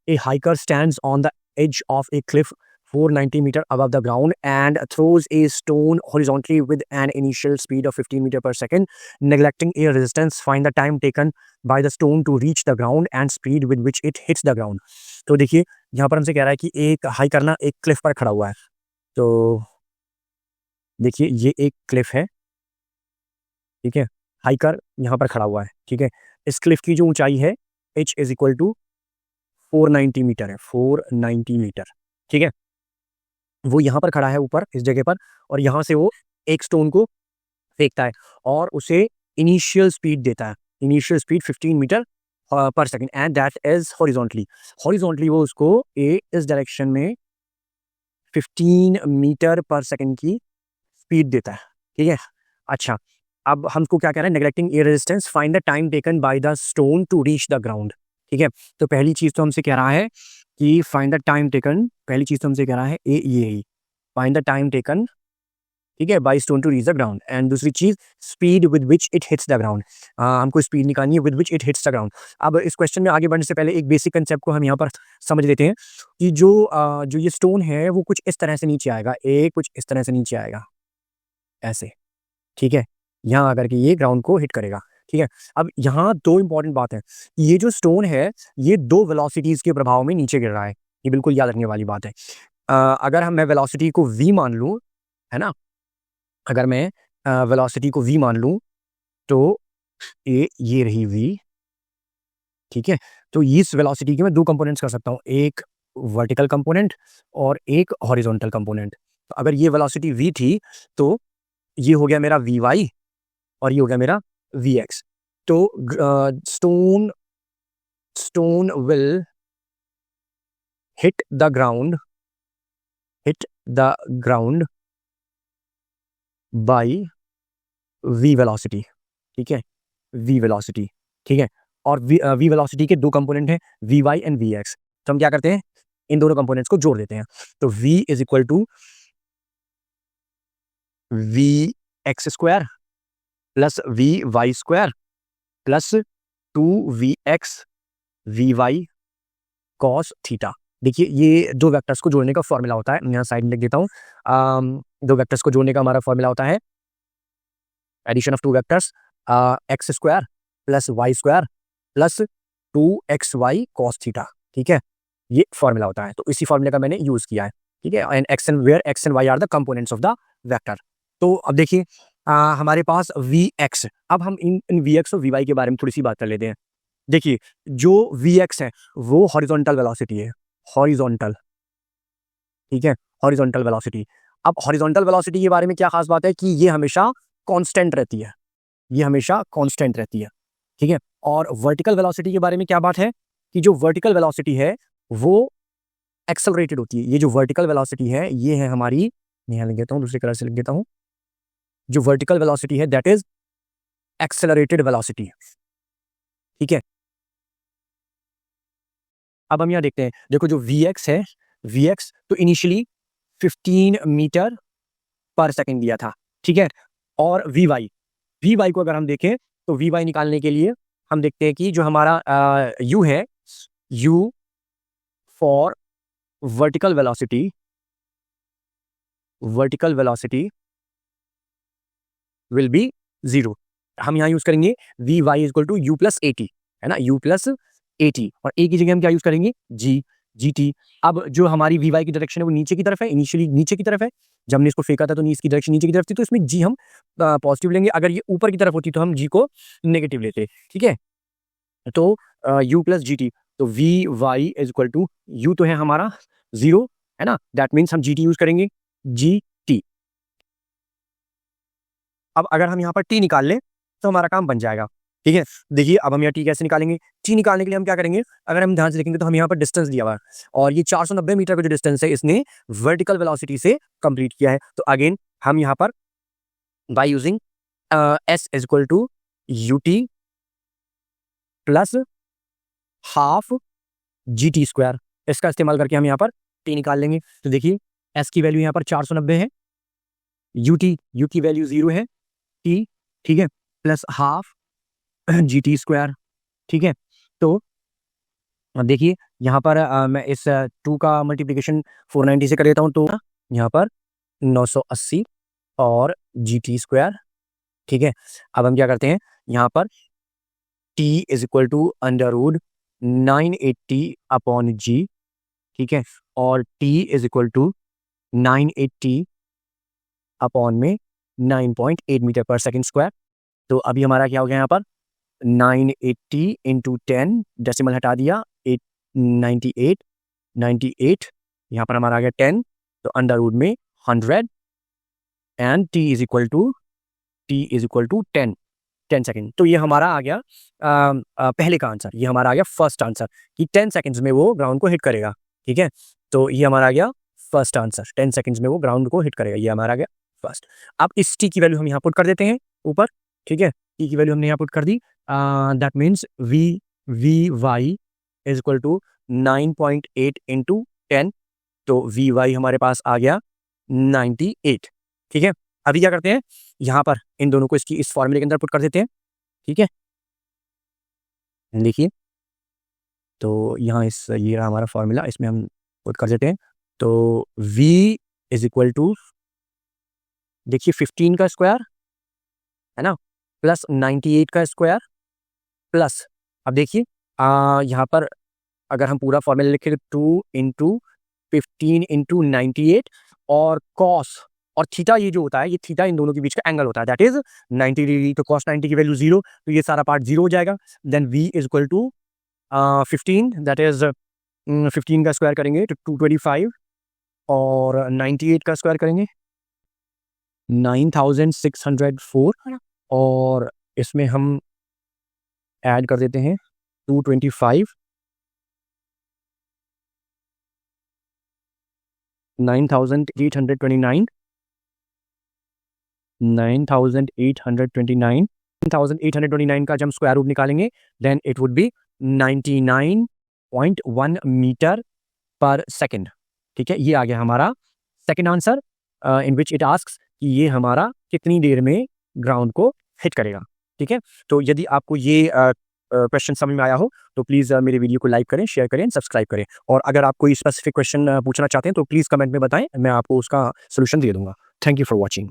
A hiker stands on the edge of a cliff 490 meter above the ground and throws a stone horizontally with an initial speed of 15 meter per second. Neglecting air resistance, find the time taken by the stone to reach the ground and speed with which it hits the ground. तो देखिए यहाँ पर हमसे कह रहा है कि एक हाइकर ना एक क्लिफ पर खड़ा हुआ है. तो देखिए ये एक क्लिफ है, ठीक है. हाइकर यहाँ पर खड़ा हुआ है, ठीक है. इस क्लिफ की जो ऊंचाई है h is equal to 490 metre है, 490 मीटर, ठीक है. वो यहाँ पर खड़ा है ऊपर इस जगह पर, और यहाँ से वो एक स्टोन को फेंकता है और उसे इनिशियल स्पीड देता है. इनिशियल स्पीड 15 मीटर पर second and that is horizontally. Horizontally वो उसको इस डायरेक्शन में 15 मीटर पर सेकंड की स्पीड देता है, ठीक है. अच्छा, अब हमको क्या कह रहा है? Neglecting air resistance, find the time taken by the stone to reach the ground, ठीक है. तो पहली चीज तो हमसे कह रहा है कि फाइंड द टाइम टेकन, पहली चीज तो हमसे कह रहा है ये फाइंड द टाइम टेकन, ठीक है, by stone to reach the ground. And दूसरी चीज speed with which it hits the ground, हमको स्पीड निकालनी है with which it hits the ground. अब इस क्वेश्चन में आगे बढ़ने से पहले एक बेसिक कंसेप्ट को हम यहाँ पर समझ लेते हैं कि जो ये स्टोन है वो कुछ इस तरह से नीचे आएगा, कुछ इस तरह से नीचे आएगा ऐसे, ठीक है. यहाँ आकर के ये ग्राउंड को हिट करेगा, ठीक है. अब यहाँ दो इंपॉर्टेंट बात है, ये जो स्टोन है ये दो वेलोसिटीज के प्रभाव में नीचे गिर रहा है, ये बिल्कुल याद रखने वाली बात है. अगर मैं वेलोसिटी को v मान लूँ, है ना, अगर मैं वेलोसिटी को v मान लूँ तो ये रही v, ठीक है. तो इस वेलोसिटी के मैं दो कंपोनेंट्स कर सकता हूँ, एक वर्टिकल कंपोनेंट और एक हॉरिजॉन्टल कंपोनेंट. तो अगर ये वेलोसिटी v थी तो ये हो गया मेरा vy और ये हो गया मेरा vx. तो stone will hit the ground by v velocity, ठीक है, v वेलोसिटी, ठीक है. और v वेलोसिटी के दो कंपोनेंट हैं vy एंड vx. तो हम क्या करते हैं, इन दोनों कंपोनेंट्स को जोड़ देते हैं. तो v is equal to vx square plus vy square plus 2vx vy cos theta. देखिए ये दो वेक्टर्स को जोड़ने का फॉर्मूला होता है, मैं यहाँ साइड में लिख देता हूँ. दो वेक्टर्स को जोड़ने का हमारा फॉर्मूला होता है addition of two vectors, x square plus y square plus 2xy cos theta, ठीक है. ये फॉर्मूला होता है, तो इसी फॉर्मूले का मैंने यूज किया है, ठीक है. And x and where x and y are the components of the vector. तो अब देखिए हमारे पास vx, अब हम इन vx और vy के बारे में थोड़ी सी बात कर लेते हैं. देखिए जो vx है वो हॉरिजॉन्टल वेलोसिटी है, हॉरिजॉन्टल, ठीक है, हॉरिजॉन्टल वेलोसिटी. अब हॉरिजॉन्टल वेलोसिटी के बारे में क्या खास बात है कि ये हमेशा कांस्टेंट रहती है, ये हमेशा कांस्टेंट रहती है, ठीक है. और वर्टिकल वेलोसिटी के बारे में क्या बात है कि जो वर्टिकल वेलोसिटी है वो एक्सेलरेटेड होती है. ये जो वर्टिकल वेलोसिटी है ये है हमारी, यहाँ लिख देता हूँ, दूसरे कलर से लिख देता हूँ. जो वर्टिकल वेलोसिटी है दैट इज एक्सेलरेटेड वेलोसिटी, ठीक है. अब हम यहाँ देखते हैं, देखो जो vx है, vx तो इनिशियली 15 मीटर पर सेकंड दिया था, ठीक है. और vy को अगर हम देखें तो vy निकालने के लिए हम देखते हैं कि जो हमारा u है, u for vertical velocity will be 0. हम यहाँ यूज करेंगे vy equal to u plus at, है ना, u प्लस at, और a की जगह हम क्या यूज करेंगे, gt. अब जो हमारी vy की डायरेक्शन है वो नीचे की तरफ है, इनिशियली नीचे की तरफ है. जब हमने इसको फेंका था तो इसकी डायरेक्शन नीचे की तरफ थी, तो इसमें g हम पॉजिटिव लेंगे. अगर ये ऊपर की तरफ होती तो हम g को नेगेटिव लेते, ठीक है. तो u प्लस gt, तो vy is equal to u तो है हमारा 0, है ना, दैट मीन्स हम gt यूज करेंगे, gt. अब अगर हम यहाँ पर t निकाल लें तो हमारा काम बन जाएगा, ठीक है. देखिए अब हम यहाँ t कैसे निकालेंगे, t निकालने के लिए हम क्या करेंगे, अगर हम ध्यान से देखेंगे तो हम यहाँ पर डिस्टेंस दिया हुआ है और ये 490 मीटर का जो डिस्टेंस है इसने वर्टिकल वेलोसिटी से कंप्लीट किया है. तो अगेन हम यहाँ पर by using s is equal to ut plus half gt square, इसका इस्तेमाल करके हम यहाँ पर t निकाल लेंगे. तो देखिए s की वैल्यू यहाँ पर 490 है, u की वैल्यू 0 है, t, ठीक है, प्लस हाफ gt स्क्वायर, ठीक है. तो अब देखिए यहाँ पर मैं इस 2 का मल्टीप्लिकेशन 490 से कर देता हूँ, तो यहाँ पर 980 और GT²। ठीक है, अब हम क्या करते हैं, यहाँ पर T is equal to under root 980 upon G। ठीक है, और T इज इक्वल टू 980 अपॉन में 9.8 मीटर पर सेकेंड स्क्वायर। तो अभी हमारा क्या हो गया यहाँ पर 980 इंटू 10, डेसिमल हटा दिया, 98 यहाँ पर हमारा आ गया 10, तो अंडर रूट में 100 and T is equal to 10 second. तो ये हमारा आ गया पहले का आंसर, ये हमारा आ गया फर्स्ट आंसर कि 10 सेकेंड्स में वो ग्राउंड को हिट करेगा। ठीक है, तो ये हमारा आ गया फर्स्ट आंसर, 10 सेकेंड्स में वो ग्राउंड को हिट करेगा, ये हमारा आ गया फर्स्ट। अब इस T की वैल्यू हम यहाँ पुट कर देते हैं ऊपर। ठीक है, T की वैल्यू हमने यहाँ पुट कर दी, that means v y is equal to 9.8 into 10, तो वी वाई हमारे पास आ गया 98। ठीक है, अभी क्या करते हैं, यहाँ पर इन दोनों को इसकी इस फॉर्मूले के अंदर पुट कर देते हैं। ठीक है, देखिए तो यहाँ ये रहा हमारा फॉर्मूला, इसमें हम पुट कर देते हैं। तो v इज इक्वल टू, देखिए 15 का स्क्वायर है ना, प्लस 98 का स्क्वायर, प्लस अब देखिए यहाँ पर अगर हम पूरा फॉर्मूला लिखें तो 2 इंटू 15 इंटू 98 और कॉस और थीटा, ये जो होता है ये थीटा इन दोनों के बीच का एंगल होता है, दैट इज 90 डिग्री। तो कॉस 90 की वैल्यू 0, तो ये सारा पार्ट 0 हो जाएगा। Then v is equal to 15, that is 15 का स्क्वायर करेंगे तो 225 और 98 का स्क्वायर करेंगे 9604 और इसमें हम ऐड कर देते हैं 225, 9829, 9829 का जब हम स्क्वायर रूट निकालेंगे then it would be 99.1 metre per second. ठीक है, ये आ गया हमारा second answer, in which it asks कि ये हमारा कितनी देर में ग्राउंड को हिट करेगा। ठीक है, तो यदि आपको ये क्वेश्चन समझ में आया हो तो प्लीज़ मेरे वीडियो को लाइक करें, शेयर करें, सब्सक्राइब करें, और अगर आप कोई स्पेसिफिक क्वेश्चन पूछना चाहते हैं तो प्लीज़ कमेंट में बताएं, मैं आपको उसका सोल्यूशन दे दूंगा। Thank you for watching.